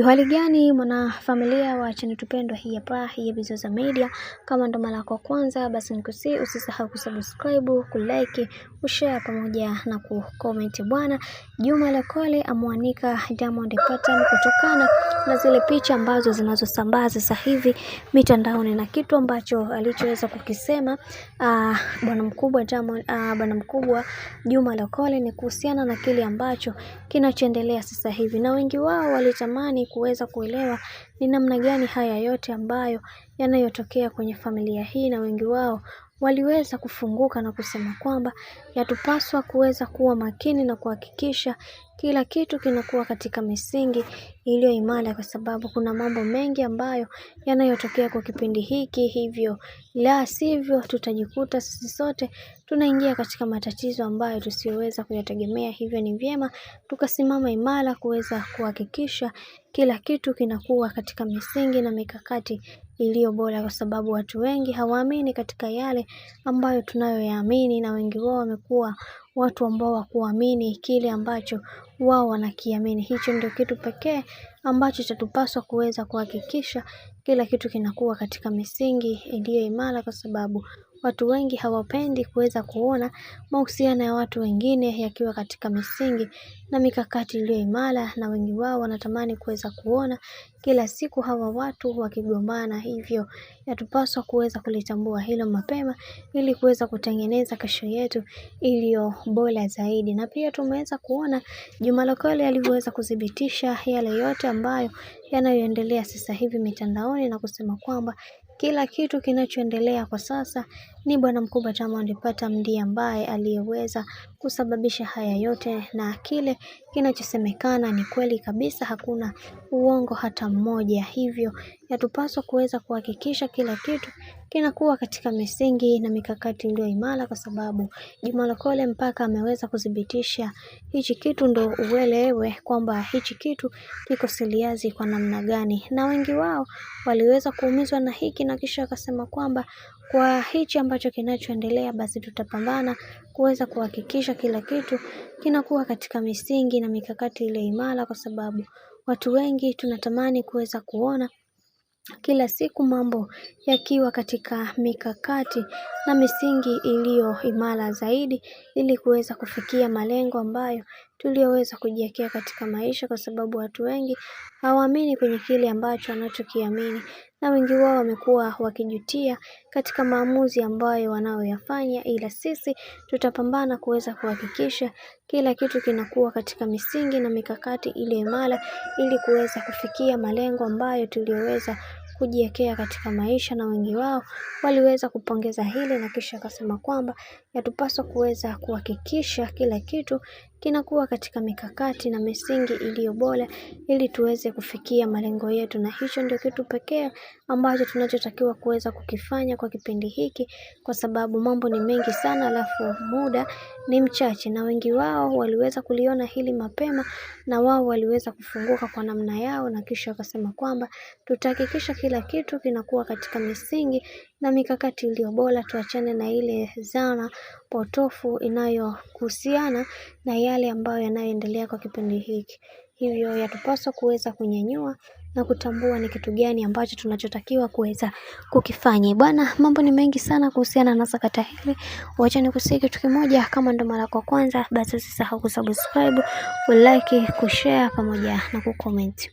Hali gani mwanafamilia wa channel tupendwa hii hapa hii Bizoza Media. Kama ndo mara yako kwanza, basi nikusihi usisahau kusubscribe, kulike, kushare pamoja na kucomment. Bwana Juma Lokole amuanika Diamond Platnumz kutokana na zile picha ambazo zinazosambaa sasa hivi mitandaoni, na kitu ambacho alichoweza kukisema bwana mkubwa Juma Lokole ni kuhusiana na kile ambacho kinachoendelea sasa hivi, na wengi wao walitamani kuweza kuelewa ni namna gani haya yote ambayo yanayotokea kwenye familia hii, na wengi wao waliweza kufunguka na kusema kwamba yatupaswa kuweza kuwa makini na kuhakikisha kila kitu kinakuwa katika misingi iliyo imara, kwa sababu kuna mambo mengi ambayo yanayotokea kwa kipindi hiki, hivyo la sivyo tutajikuta sisi sote tunaingia katika matatizo ambayo tusiyoweza kuyategemea. Hivyo ni vyema tukasimama imara kuweza kuhakikisha kila kitu kinakuwa katika misingi na mikakati iliyo bora, kwa sababu watu wengi hawaamini katika yale ambayo tunayoyaamini, na wengi wao wamekuwa watu ambao hawakuamini kile ambacho wao wanakiamini. Hicho ndio kitu pekee ambacho chatupaswa kuweza kuhakikisha kila kitu kinakuwa katika misingi iliyo imara, kwa sababu watu wengi hawapendi kuweza kuona mahusiano ya watu wengine yakiwa katika misingi na mikakati iliyo imara, na wengi wao wanatamani kuweza kuona kila siku hawa watu wakigombana. Hivyo yatupaswa kuweza kulitambua hilo mapema ili kuweza kutengeneza kesho yetu iliyo bora zaidi. Na pia tumeweza kuona Juma Lokole alivyoweza kudhibitisha yale yote ambayo yanayoendelea sasa hivi mitandaoni, na kusema kwamba kila kitu kinachoendelea kwa sasa ni bwana mkubwa Diamond Platnumz ndiye ambaye aliyeweza kusababisha haya yote, na kile kinachosemekana ni kweli kabisa, hakuna uongo hata mmoja. Hivyo yatupaswa kuweza kuhakikisha kila kitu kinakuwa katika misingi na mikakati iliyo imara, kwa sababu Juma Lokole mpaka ameweza kudhibitisha hichi kitu, ndo uelewe kwamba hichi kitu kiko serious kwa namna gani. Na wengi wao waliweza kuumizwa na hiki, na kisha akasema kwamba kwa hichi ambacho kinachoendelea, basi tutapambana kuweza kuhakikisha kila kitu kinakuwa katika misingi na mikakati ile imara, kwa sababu watu wengi tunatamani kuweza kuona kila siku mambo yakiwa katika mikakati na misingi iliyo imara zaidi, ili kuweza kufikia malengo ambayo tuliyoweza kujiwekea katika maisha, kwa sababu watu wengi hawaamini kwenye kile ambacho wanachokiamini, na wengi wao wamekuwa wakijutia katika maamuzi ambayo wanaoyafanya. Ila sisi tutapambana kuweza kuhakikisha kila kitu kinakuwa katika misingi na mikakati ile imara, ili kuweza kufikia malengo ambayo tuliyoweza kujiwekea katika maisha. Na wengi wao waliweza kupongeza hili, na kisha akasema kwamba yatupaswa kuweza kuhakikisha kila kitu kinakuwa katika mikakati na misingi iliyo bora, ili tuweze kufikia malengo yetu. Na hicho ndio kitu pekee ambacho tunachotakiwa kuweza kukifanya kwa kipindi hiki, kwa sababu mambo ni mengi sana, alafu muda ni mchache, na wengi wao waliweza kuliona hili mapema, na wao waliweza kufunguka kwa namna yao, na kisha wakasema kwamba tutahakikisha kila kitu kinakuwa katika misingi na mikakati iliyo bora. Tuachane na ile zana potofu inayohusiana na yale ambayo yanayoendelea kwa kipindi hiki. Hivyo yatupaswa kuweza kunyanyua na kutambua ni kitu gani ambacho tunachotakiwa kuweza kukifanya. Bwana, mambo ni mengi sana kuhusiana na sakata hili. Wacha nikusihi kitu kimoja, kama ndo mara yako kwanza, basi usisahau kusubscribe, kulike, kushare pamoja na kucomment.